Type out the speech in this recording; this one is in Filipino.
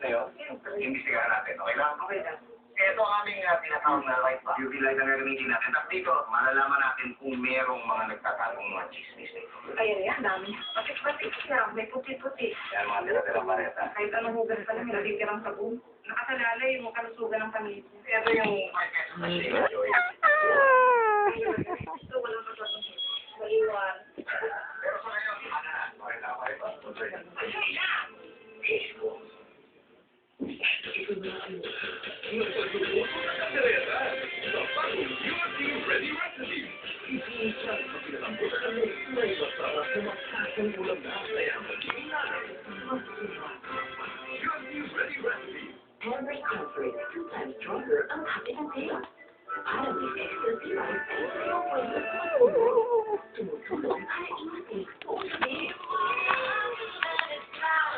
sa'yo? Imbestigahan natin, okay lang? Okay lang. Ito ang aming tinatawag na light box. UV light ang gagamitin natin. Tapos dito, malalaman natin kung merong mga nagtatagong mga chismis dito. Ayan yan, dami. Batik-batik siya, may puti-puti. Yan, mga tira-tirang pareta. Kahit anong hugas pa lang, nalitirang sabon. Nakasalalay yung kalusugan ng pamilya. Ito yung mga pesos na siya. Ito, walang kasabon. Maliwan. Pero sa ngayon, okay na, okay ba? Facebook. Every comfort is 2 times stronger ang happiness taste. Para may extra tibay sa iyong pwede. Tumutulong para imatay.